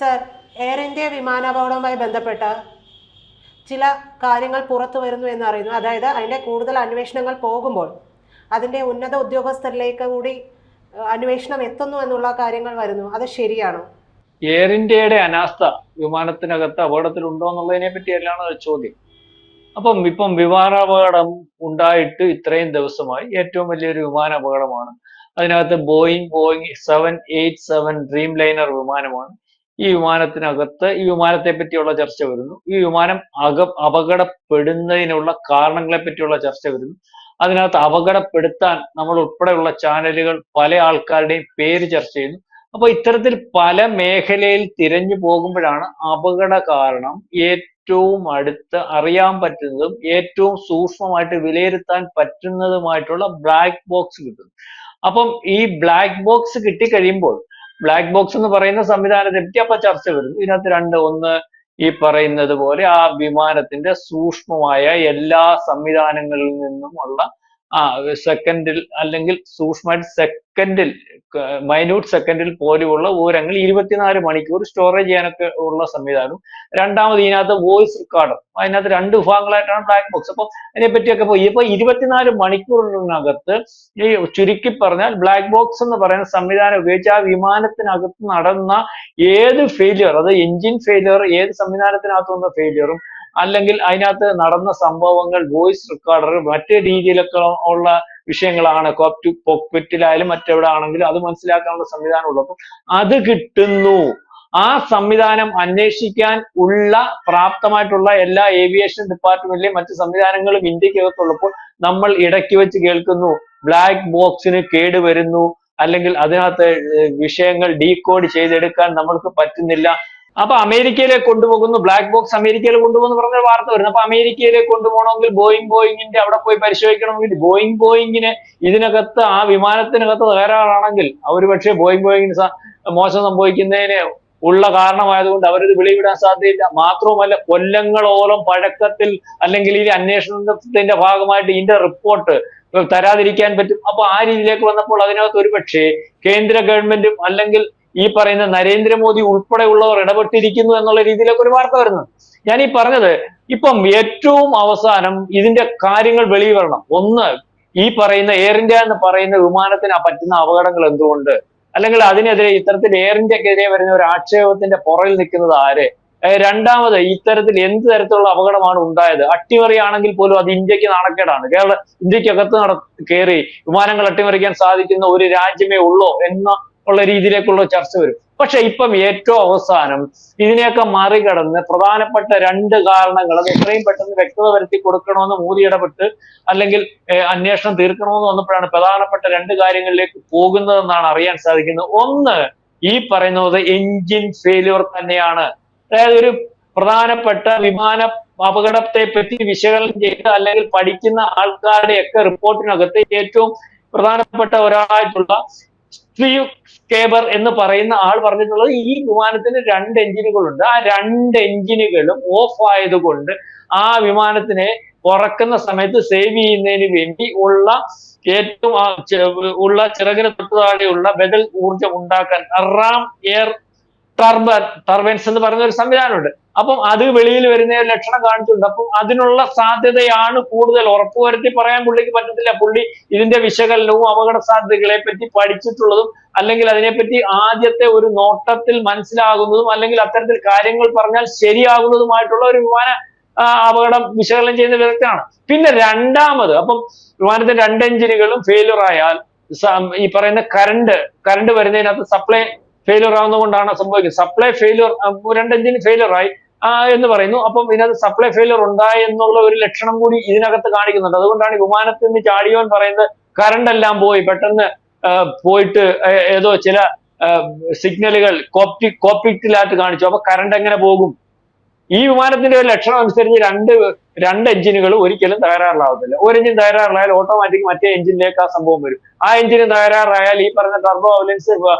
Sir, air India വിമാനാപകടവുമായി ബന്ധപ്പെട്ട് ചില കാര്യങ്ങൾ പുറത്തു വരുന്നു എന്നറിയുന്നു. അതായത് അതിൻ്റെ കൂടുതൽ അന്വേഷണങ്ങൾ പോകുമ്പോൾ അതിൻ്റെ ഉന്നത ഉദ്യോഗസ്ഥരിലേക്ക് കൂടി അന്വേഷണം എത്തുന്നു എന്നുള്ള കാര്യങ്ങൾ വരുന്നു. അത് ശരിയാണോ? എയർ ഇന്ത്യയുടെ അനാസ്ഥ വിമാനത്തിനകത്ത് അപകടത്തിലുണ്ടോ എന്നുള്ളതിനെ പറ്റിയല്ലാണ് ചോദ്യം. ഇപ്പം വിമാനാപകടം ഉണ്ടായിട്ട് ഇത്രയും ദിവസമായി ഏറ്റവും വലിയൊരു വിമാന അപകടമാണ്. അതിനകത്ത് ബോയിങ് 787 ഡ്രീം ലൈനർ വിമാനമാണ്. ഈ വിമാനത്തിനകത്ത് ഈ വിമാനത്തെ പറ്റിയുള്ള ചർച്ച വരുന്നു. ഈ വിമാനം അപകടപ്പെടുന്നതിനുള്ള കാരണങ്ങളെ പറ്റിയുള്ള ചർച്ച വരുന്നു. അതിനകത്ത് അപകടപ്പെടുത്താൻ നമ്മൾ ഉൾപ്പെടെയുള്ള ചാനലുകൾ പല ആൾക്കാരുടെയും പേര് ചർച്ച ചെയ്യുന്നു. അപ്പൊ ഇത്തരത്തിൽ പല മേഖലയിൽ തിരഞ്ഞു പോകുമ്പോഴാണ് അപകട കാരണം ഏറ്റവും അടുത്ത് അറിയാൻ പറ്റുന്നതും ഏറ്റവും സൂക്ഷ്മമായിട്ട് വിലയിരുത്താൻ പറ്റുന്നതുമായിട്ടുള്ള ബ്ലാക്ക് ബോക്സ് കിട്ടുന്നത്. അപ്പം ഈ ബ്ലാക്ക് ബോക്സ് കിട്ടിക്കഴിയുമ്പോൾ ബ്ലാക്ക് ബോക്സ് എന്ന് പറയുന്ന സംവിധാനത്തെ പറ്റി അപ്പൊ ചർച്ച വരുന്നു. ഇതിനകത്ത് ഒന്ന് ഈ പറയുന്നത് പോലെ ആ വിമാനത്തിന്റെ സൂക്ഷ്മമായ എല്ലാ സംവിധാനങ്ങളിൽ നിന്നുമുള്ള സെക്കൻഡിൽ അല്ലെങ്കിൽ സൂക്ഷ്മമായിട്ട് മൈന്യൂട്ട് സെക്കൻഡിൽ പോലെയുള്ള വിവരങ്ങൾ 24 മണിക്കൂർ സ്റ്റോറേജ് ചെയ്യാനൊക്കെ ഉള്ള സംവിധാനം. രണ്ടാമത് ഇതിനകത്ത് വോയിസ് റെക്കോർഡർ. അതിനകത്ത് 2 വിഭാഗങ്ങളായിട്ടാണ് ബ്ലാക്ക് ബോക്സ്. അപ്പൊ അതിനെപ്പറ്റിയൊക്കെ ഇപ്പൊ 24 മണിക്കൂറിനകത്ത് ഈ ചുരുക്കി പറഞ്ഞാൽ ബ്ലാക്ക് ബോക്സ് എന്ന് പറയുന്ന സംവിധാനം ഉപയോഗിച്ച് ആ വിമാനത്തിനകത്ത് നടന്ന ഏത് ഫെയിലിയർ, അത് എഞ്ചിൻ ഫെയിലിയർ, ഏത് സംവിധാനത്തിനകത്ത് വന്ന ഫെയിലിയറും അല്ലെങ്കിൽ അതിനകത്ത് നടന്ന സംഭവങ്ങൾ വോയിസ് റെക്കോർഡർ മറ്റു രീതിയിലൊക്കെ ഉള്ള വിഷയങ്ങളാണ്. കോക്പിറ്റിലായാലും മറ്റെവിടെ ആണെങ്കിലും അത് മനസ്സിലാക്കാനുള്ള സംവിധാനം ഉള്ളപ്പോൾ അത് കിട്ടുന്നു. ആ സംവിധാനം അന്വേഷിക്കാൻ ഉള്ള പ്രാപ്തമായിട്ടുള്ള എല്ലാ ഏവിയേഷൻ ഡിപ്പാർട്ട്മെന്റിലെയും മറ്റു സംവിധാനങ്ങളും ഇന്ത്യക്കകത്തുള്ളപ്പോൾ നമ്മൾ ഇടയ്ക്ക് വെച്ച് കേൾക്കുന്നു ബ്ലാക്ക് ബോക്സിന് കേടുവരുന്നു, അല്ലെങ്കിൽ അതിനകത്ത് വിഷയങ്ങൾ ഡീകോഡ് ചെയ്തെടുക്കാൻ നമ്മൾക്ക് പറ്റുന്നില്ല. അപ്പൊ അമേരിക്കയിലേക്ക് കൊണ്ടുപോകുന്നു, ബ്ലാക്ക് ബോക്സ് അമേരിക്കയിൽ കൊണ്ടുപോകുന്ന പറഞ്ഞ വാർത്ത വരുന്നു. അപ്പൊ അമേരിക്കയിലേക്ക് കൊണ്ടുപോകണമെങ്കിൽ ബോയിങ്ങിന്റെ അവിടെ പോയി പരിശോധിക്കണമെങ്കിൽ ബോയിങ്ങിന് ഇതിനകത്ത് ആ വിമാനത്തിനകത്ത് തകരാറാണെങ്കിൽ അവർ പക്ഷേ ബോയിങ്ങിന് മോശം സംഭവിക്കുന്നതിന് ഉള്ള കാരണമായതുകൊണ്ട് അവരത് വെളിവിടാൻ സാധ്യതയില്ല. മാത്രവുമല്ല കൊല്ലങ്ങളോളം പഴക്കത്തിൽ അല്ലെങ്കിൽ ഈ അന്വേഷണത്തിന്റെ ഭാഗമായിട്ട് ഇതിന്റെ റിപ്പോർട്ട് തരാതിരിക്കാൻ പറ്റും. അപ്പൊ ആ രീതിയിലേക്ക് വന്നപ്പോൾ അതിനകത്ത് ഒരുപക്ഷെ കേന്ദ്ര ഗവൺമെന്റും അല്ലെങ്കിൽ ഈ പറയുന്ന നരേന്ദ്രമോദി ഉൾപ്പെടെയുള്ളവർ ഇടപെട്ടിരിക്കുന്നു എന്നുള്ള രീതിയിലൊക്കെ ഒരു വാർത്ത വരുന്നു. ഞാൻ ഈ പറഞ്ഞത് ഇപ്പം ഏറ്റവും അവസാനം ഇതിന്റെ കാര്യങ്ങൾ വെളിയിൽ വരണം. ഒന്ന്, ഈ പറയുന്ന എയർ ഇന്ത്യ എന്ന് പറയുന്ന വിമാനത്തിന് പറ്റുന്ന അപകടങ്ങൾ എന്തുകൊണ്ട്, അല്ലെങ്കിൽ അതിനെതിരെ ഇത്തരത്തിൽ എയർ ഇന്ത്യക്കെതിരെ വരുന്ന ഒരു ആക്ഷേപത്തിന്റെ പുറകിൽ നിൽക്കുന്നത് ആര്? രണ്ടാമത്, ഇത്തരത്തിൽ എന്ത് തരത്തിലുള്ള അപകടമാണ് ഉണ്ടായത്? അട്ടിമറിയാണെങ്കിൽ പോലും അത് ഇന്ത്യക്ക് നാണക്കേടാണ്. ഇന്ത്യക്കകത്ത് കയറി വിമാനങ്ങൾ അട്ടിമറിക്കാൻ സാധിക്കുന്ന ഒരു രാജ്യമേ ഉള്ളോ എന്ന ഉള്ള രീതിയിലേക്കുള്ള ചർച്ച വരും. പക്ഷെ ഇപ്പം ഏറ്റവും അവസാനം ഇതിനെയൊക്കെ മറികടന്ന് പ്രധാനപ്പെട്ട 2 കാരണങ്ങൾ അത് എത്രയും പെട്ടെന്ന് വ്യക്തത വരുത്തി കൊടുക്കണമെന്ന് മോദി ഇടപെട്ട് അല്ലെങ്കിൽ അന്വേഷണം തീർക്കണമെന്ന് വന്നപ്പോഴാണ് പ്രധാനപ്പെട്ട 2 കാര്യങ്ങളിലേക്ക് പോകുന്നതെന്നാണ് അറിയാൻ സാധിക്കുന്നത്. ഒന്ന്, ഈ പറയുന്നത് എഞ്ചിൻ ഫെയിലിയർ തന്നെയാണ്. അതായത് ഒരു പ്രധാനപ്പെട്ട വിമാന അപകടത്തെ പറ്റി വിശകലനം ചെയ്ത് അല്ലെങ്കിൽ പഠിക്കുന്ന ആൾക്കാരുടെയൊക്കെ റിപ്പോർട്ടിനകത്ത് ഏറ്റവും പ്രധാനപ്പെട്ട ഒരാളായിട്ടുള്ള സ്റ്റീവ് സ്കേബർ എന്ന് പറയുന്ന ആൾ പറഞ്ഞിട്ടുള്ളത് ഈ വിമാനത്തിന് 2 എഞ്ചിനുകളുണ്ട്. ആ 2 എഞ്ചിനുകളും ഓഫ് ആയതുകൊണ്ട് ആ വിമാനത്തിനെ പറക്കുന്ന സമയത്ത് സേവ് ചെയ്യുന്നതിന് വേണ്ടി ഉള്ള ഏറ്റവും ചിറകിന് തൊട്ടു താഴെയുള്ള ബദൽ ഊർജം ഉണ്ടാക്കാൻ റാം എയർ ടർബൈൻസ് എന്ന് പറയുന്ന ഒരു സംവിധാനമുണ്ട്. അപ്പം അത് വെളിയിൽ വരുന്ന ലക്ഷണം കാണിച്ചിട്ടുണ്ട്. അപ്പം അതിനുള്ള സാധ്യതയാണ് കൂടുതൽ. ഉറപ്പുവരുത്തി പറയാൻ പുള്ളിക്ക് പറ്റത്തില്ല. പുള്ളി ഇതിന്റെ വിശകലനവും അപകട സാധ്യതകളെ പറ്റി പഠിച്ചിട്ടുള്ളതും അല്ലെങ്കിൽ അതിനെപ്പറ്റി ആദ്യത്തെ ഒരു നോട്ടത്തിൽ മനസ്സിലാകുന്നതും അല്ലെങ്കിൽ അത്തരത്തിൽ കാര്യങ്ങൾ പറഞ്ഞാൽ ശരിയാകുന്നതുമായിട്ടുള്ള ഒരു വിമാന അപകടം വിശകലനം ചെയ്യുന്ന വിദഗ്ധനാണ്. പിന്നെ രണ്ടാമത്, അപ്പം വിമാനത്തിന്റെ 2 എഞ്ചിനുകളും ഫെയിലിയർ ആയാൽ ഈ പറയുന്ന കറണ്ട് വരുന്നതിനകത്ത് സപ്ലൈ ഫെയിലിയർ ആവുന്നതുകൊണ്ടാണ് സംഭവിക്കുന്നത്. സപ്ലൈ ഫെയിലിയർ 2 എഞ്ചിന് ഫെയിലിയർ ആയി എന്ന് പറയുന്നു. അപ്പം ഇതിനകത്ത് സപ്ലൈ ഫെയിലിയർ ഉണ്ടായി എന്നുള്ള ഒരു ലക്ഷണം കൂടി ഇതിനകത്ത് കാണിക്കുന്നുണ്ട്. അതുകൊണ്ടാണ് വിമാനത്തിൽ നിന്ന് ചാടിയോൻ പറയുന്നത് കറണ്ട് എല്ലാം പോയി, പെട്ടെന്ന് പോയിട്ട് ഏതോ ചില സിഗ്നലുകൾ കോക്പിറ്റിലായിട്ട് കാണിച്ചു. അപ്പൊ കറണ്ട് എങ്ങനെ പോകും? ഈ വിമാനത്തിന്റെ ഒരു ലക്ഷണം അനുസരിച്ച് രണ്ട് എഞ്ചിനുകൾ ഒരിക്കലും തകരാറിലാവത്തില്ല. ഒരു എഞ്ചിൻ തകരാറിലായാൽ ഓട്ടോമാറ്റിക് മറ്റേ എഞ്ചിനിലേക്ക് ആ സംഭവം വരും. ആ എഞ്ചിന് തകരാറായാൽ ഈ പറഞ്ഞ ടർബോ വയലൻസ്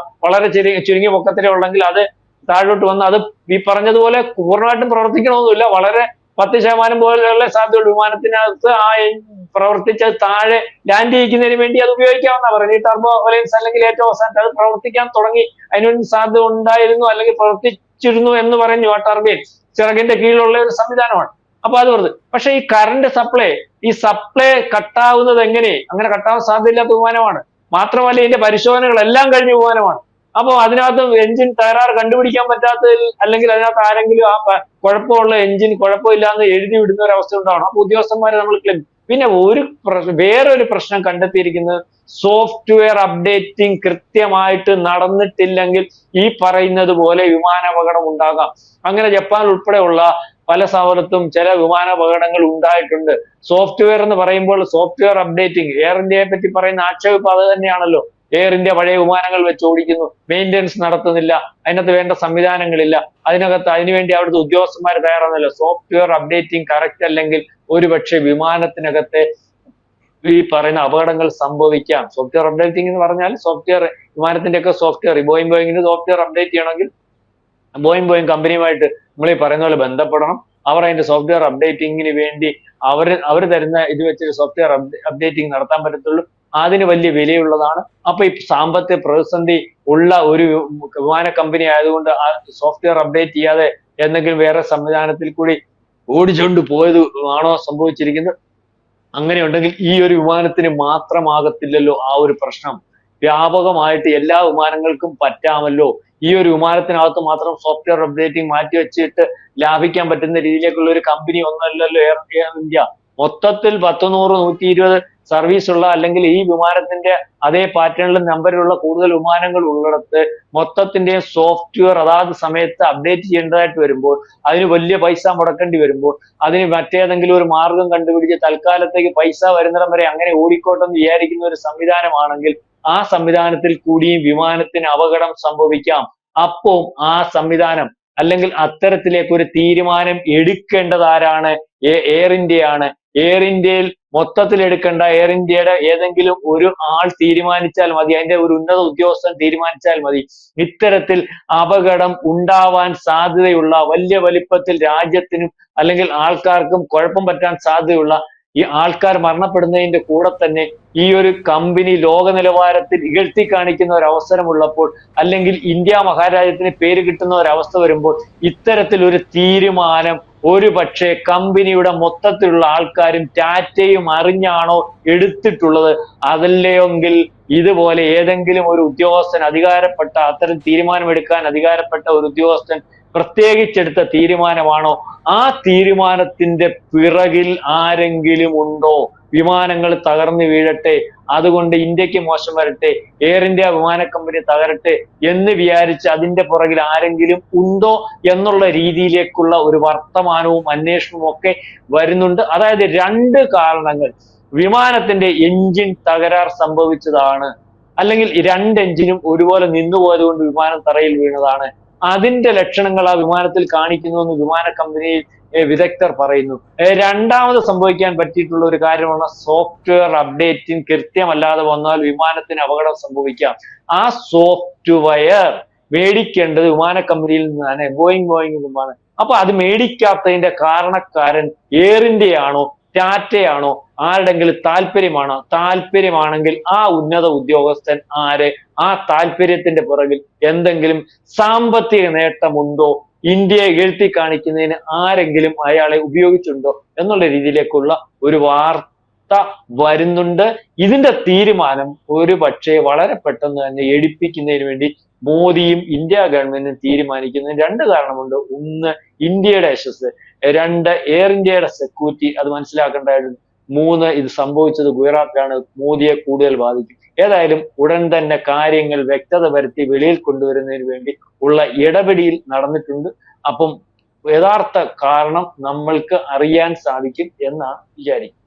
വളരെ ചുരുങ്ങിയ പൊക്കത്തിലേ ഉള്ളെങ്കിൽ അത് താഴോട്ട് വന്ന് അത് ഈ പറഞ്ഞതുപോലെ പൂർണ്ണമായിട്ടും പ്രവർത്തിക്കണമെന്നില്ല, വളരെ 10% പോലെയുള്ള സാധ്യതയുള്ള വിമാനത്തിനകത്ത് ആ പ്രവർത്തിച്ച് താഴെ ലാൻഡ് ചെയ്യിക്കുന്നതിന് വേണ്ടി അത് ഉപയോഗിക്കാമെന്നാ പറയുന്നത്. ഈ ടർബോ വയലൻസ് അല്ലെങ്കിൽ ഏറ്റവും അവസാനത്തെ അത് പ്രവർത്തിക്കാൻ തുടങ്ങി അതിനുവേണ്ടി സാധ്യത ഉണ്ടായിരുന്നു അല്ലെങ്കിൽ സ്ഥാപിച്ചിരുന്നു എന്ന് പറയുന്നു. ആ ടർബൈൻ ചിറകിന്റെ കീഴിലുള്ള ഒരു സംവിധാനമാണ്. അപ്പൊ അത് വെറുതെ. പക്ഷെ ഈ കറണ്ട് സപ്ലൈ കട്ടാവുന്നത് എങ്ങനെ? അങ്ങനെ കട്ടാവാൻ സാധ്യതയില്ലാത്ത വിമാനമാണ്. മാത്രമല്ല ഇതിന്റെ പരിശോധനകളെല്ലാം കഴിഞ്ഞ വിമാനമാണ്. അപ്പൊ അതിനകത്ത് എഞ്ചിൻ തകരാറ് കണ്ടുപിടിക്കാൻ പറ്റാത്തതിൽ, അല്ലെങ്കിൽ അതിനകത്ത് ആരെങ്കിലും ആ കുഴപ്പമുള്ള എഞ്ചിൻ കുഴപ്പമില്ലാന്ന് എഴുതി വിടുന്ന ഒരു അവസ്ഥ ഉണ്ടാവണം. അപ്പൊ ഉദ്യോഗസ്ഥന്മാരെ നമ്മൾ പിന്നെ വേറൊരു പ്രശ്നം കണ്ടെത്തിയിരിക്കുന്നത്, സോഫ്റ്റ്വെയർ അപ്ഡേറ്റിംഗ് കൃത്യമായിട്ട് നടന്നിട്ടില്ലെങ്കിൽ ഈ പറയുന്നത് പോലെ വിമാനാപകടം ഉണ്ടാകാം. അങ്ങനെ ജപ്പാൻ ഉൾപ്പെടെയുള്ള പല സ്ഥലത്തും ചില വിമാനാപകടങ്ങൾ ഉണ്ടായിട്ടുണ്ട്. സോഫ്റ്റ്വെയർ എന്ന് പറയുമ്പോൾ സോഫ്റ്റ്വെയർ അപ്ഡേറ്റിംഗ്, എയർ ഇന്ത്യയെ പറ്റി പറയുന്ന ആക്ഷേപം അത് തന്നെയാണല്ലോ. എയർ ഇന്ത്യ പഴയ വിമാനങ്ങൾ വെച്ച് ഓടിക്കുന്നു, മെയിൻ്റെനൻസ് നടത്തുന്നില്ല, അതിനകത്ത് വേണ്ട സംവിധാനങ്ങളില്ല, അതിനുവേണ്ടി അവിടുത്തെ ഉദ്യോഗസ്ഥന്മാർ തയ്യാറാകുന്നില്ല. സോഫ്റ്റ്വെയർ അപ്ഡേറ്റിംഗ് കറക്റ്റ് അല്ലെങ്കിൽ ഒരുപക്ഷെ വിമാനത്തിനകത്തെ ഈ പറയുന്ന അപകടങ്ങൾ സംഭവിക്കാം. സോഫ്റ്റ്വെയർ അപ്ഡേറ്റിംഗ് എന്ന് പറഞ്ഞാൽ വിമാനത്തിന്റെ ഒക്കെ സോഫ്റ്റ്വെയർ, ബോയിങ്ങിന് സോഫ്റ്റ്വെയർ അപ്ഡേറ്റ് ചെയ്യണമെങ്കിൽ ബോയിങ് കമ്പനിയുമായിട്ട് നമ്മൾ ഈ പറയുന്ന പോലെ ബന്ധപ്പെടണം. അവർ അതിന്റെ സോഫ്റ്റ്വെയർ അപ്ഡേറ്റിങ്ങിന് വേണ്ടി അവർ തരുന്ന ഇത് വെച്ച് സോഫ്റ്റ്വെയർ അപ്ഡേറ്റിംഗ് നടത്താൻ പറ്റത്തുള്ളൂ. അതിന് വലിയ വിലയുള്ളതാണ്. അപ്പൊ ഈ സാമ്പത്തിക പ്രതിസന്ധി ഉള്ള ഒരു വിമാന കമ്പനി ആയതുകൊണ്ട് ആ സോഫ്റ്റ്വെയർ അപ്ഡേറ്റ് ചെയ്യാതെ എന്തെങ്കിലും വേറെ സംവിധാനത്തിൽ കൂടി ഓടിച്ചുകൊണ്ട് പോയത് ആണോ സംഭവിച്ചിരിക്കുന്നത്? അങ്ങനെ ഉണ്ടെങ്കിൽ ഈ ഒരു വിമാനത്തിന് മാത്രമാകത്തില്ലല്ലോ ആ ഒരു പ്രശ്നം. വ്യാപകമായിട്ട് എല്ലാ വിമാനങ്ങൾക്കും പറ്റാമല്ലോ. ഈ ഒരു വിമാനത്തിനകത്ത് മാത്രം സോഫ്റ്റ്വെയർ അപ്ഡേറ്റിംഗ് മാറ്റി വെച്ചിട്ട് ലാഭിക്കാൻ പറ്റുന്ന രീതിയിലേക്കുള്ള ഒരു കമ്പനി ഒന്നല്ലല്ലോ എയർ ഇന്ത്യ. മൊത്തത്തിൽ 10, 100, 120 സർവീസ് ഉള്ള, അല്ലെങ്കിൽ ഈ വിമാനത്തിന്റെ അതേ പാറ്റേണിലും നമ്പറിലുള്ള കൂടുതൽ വിമാനങ്ങൾ ഉള്ളിടത്ത് മൊത്തത്തിന്റെ സോഫ്റ്റ്വെയർ അതാത് സമയത്ത് അപ്ഡേറ്റ് ചെയ്യേണ്ടതായിട്ട് വരുമ്പോൾ, അതിന് വലിയ പൈസ മുടക്കേണ്ടി വരുമ്പോൾ, അതിന് മറ്റേതെങ്കിലും ഒരു മാർഗം കണ്ടുപിടിച്ച് തൽക്കാലത്തേക്ക് പൈസ വരുന്നിടം വരെ അങ്ങനെ ഓടിക്കോട്ടെന്ന് വിചാരിക്കുന്ന ഒരു സംവിധാനമാണെങ്കിൽ ആ സംവിധാനത്തിൽ കൂടിയും വിമാനത്തിന് അപകടം സംഭവിക്കാം. അപ്പോൾ ആ സംവിധാനം അല്ലെങ്കിൽ അത്തരത്തിലേക്ക് ഒരു തീരുമാനം എടുക്കേണ്ടത് ആരാണ്? എയർ ഇന്ത്യയാണ്. എയർ ഇന്ത്യയിൽ മൊത്തത്തിൽ എടുക്കേണ്ട എയർ ഇന്ത്യയുടെ ഏതെങ്കിലും ഒരു ആൾ തീരുമാനിച്ചാൽ മതി, അതിന്റെ ഒരു ഉന്നത ഉദ്യോഗസ്ഥൻ തീരുമാനിച്ചാൽ മതി. ഇത്തരത്തിൽ അപകടം ഉണ്ടാവാൻ സാധ്യതയുള്ള വലിയ വലിപ്പത്തിൽ രാജ്യത്തിനും അല്ലെങ്കിൽ ആൾക്കാർക്കും കുഴപ്പം പറ്റാൻ സാധ്യതയുള്ള ഈ ആൾക്കാർ മരണപ്പെടുന്നതിന്റെ കൂടെ തന്നെ ഈ ഒരു കമ്പനി ലോക നിലവാരത്തിൽ ഇകഴ്ത്തി കാണിക്കുന്ന ഒരു അവസരമുള്ളപ്പോൾ, അല്ലെങ്കിൽ ഇന്ത്യ മഹാരാജ്യത്തിന് പേര് കിട്ടുന്ന ഒരവസ്ഥ വരുമ്പോൾ, ഇത്തരത്തിൽ ഒരു തീരുമാനം ഒരു പക്ഷേ കമ്പനിയുടെ മൊത്തത്തിലുള്ള ആൾക്കാരും ടാറ്റയും അറിഞ്ഞാണോ എടുത്തിട്ടുള്ളത്? അതല്ലെങ്കിൽ ഇതുപോലെ ഏതെങ്കിലും ഒരു ഉദ്യോഗസ്ഥൻ അത്തരം തീരുമാനമെടുക്കാൻ അധികാരപ്പെട്ട ഒരു ഉദ്യോഗസ്ഥൻ പ്രത്യേകിച്ചെടുത്ത തീരുമാനമാണോ? ആ തീരുമാനത്തിന്റെ പിറകിൽ ആരെങ്കിലും ഉണ്ടോ? വിമാനങ്ങൾ തകർന്നു വീഴട്ടെ, അതുകൊണ്ട് ഇന്ത്യക്ക് മോശം വരട്ടെ, എയർ ഇന്ത്യ വിമാന കമ്പനി തകരട്ടെ എന്ന് വിചാരിച്ച് അതിന്റെ പുറകിൽ ആരെങ്കിലും ഉണ്ടോ എന്നുള്ള രീതിയിലേക്കുള്ള ഒരു വർത്തമാനവും അന്വേഷണവും ഒക്കെ വരുന്നുണ്ട്. അതായത് 2 കാരണങ്ങൾ: വിമാനത്തിന്റെ എഞ്ചിൻ തകരാർ സംഭവിച്ചതാണ്, അല്ലെങ്കിൽ 2 എഞ്ചിനും ഒരുപോലെ നിന്നുപോയത് കൊണ്ട് വിമാനം തറയിൽ വീണതാണ്. അതിന്റെ ലക്ഷണങ്ങൾ ആ വിമാനത്തിൽ കാണിക്കുന്നു എന്ന് വിമാന കമ്പനി വിദഗ്ധർ പറയുന്നു. രണ്ടാമത് സംഭവിക്കാൻ പറ്റിയിട്ടുള്ള ഒരു കാര്യമാണ് സോഫ്റ്റ്വെയർ അപ്ഡേറ്റിംഗ് കൃത്യമല്ലാതെ വന്നാൽ വിമാനത്തിന് അപകടം സംഭവിക്കാം. ആ സോഫ്റ്റ്വെയർ മേടിക്കേണ്ടത് വിമാന കമ്പനിയിൽ നിന്നാണ്, ബോയിങ് നിന്നാണ്. അപ്പൊ അത് മേടിക്കാത്തതിന്റെ കാരണക്കാരൻ എയർ ഇന്ത്യയാണോ ടാറ്റയാണോ ആരുടെങ്കിലും താല്പര്യമാണെങ്കിൽ ആ ഉന്നത ഉദ്യോഗസ്ഥൻ ആര്? ആ താല്പര്യത്തിന്റെ പുറകിൽ എന്തെങ്കിലും സാമ്പത്തിക നേട്ടമുണ്ടോ? ഇന്ത്യയെ ഇകഴ്ത്തി കാണിക്കുന്നതിന് ആരെങ്കിലും അയാളെ ഉപയോഗിച്ചിട്ടുണ്ടോ എന്നുള്ള രീതിയിലേക്കുള്ള ഒരു വാർത്ത വരുന്നുണ്ട്. ഇതിന്റെ തീരുമാനം ഒരു പക്ഷേ വളരെ പെട്ടെന്ന് തന്നെ എടുപ്പിക്കുന്നതിന് വേണ്ടി മോദിയും ഇന്ത്യ ഗവൺമെന്റും തീരുമാനിക്കുന്നതിന് 2 കാരണമുണ്ട്. 1, ഇന്ത്യയുടെ യശസ്; 2, എയർ ഇന്ത്യയുടെ സെക്യൂരിറ്റി അത് മനസ്സിലാക്കേണ്ടതായിട്ടുണ്ട്; 3, ഇത് സംഭവിച്ചത് ഗുജറാത്തിലാണ്, മോദിയെ കൂടുതൽ ബാധിക്കും. ഏതായാലും ഉടൻ തന്നെ കാര്യങ്ങൾ വ്യക്തത വരുത്തി വെളിയിൽ കൊണ്ടുവരുന്നതിന് വേണ്ടി ഉള്ള ഇടപെടൽ നടന്നിട്ടുണ്ട്. അപ്പം യഥാർത്ഥ കാരണം നമ്മൾക്ക് അറിയാൻ സാധിക്കും എന്നാണ് വിചാരിക്കുന്നത്.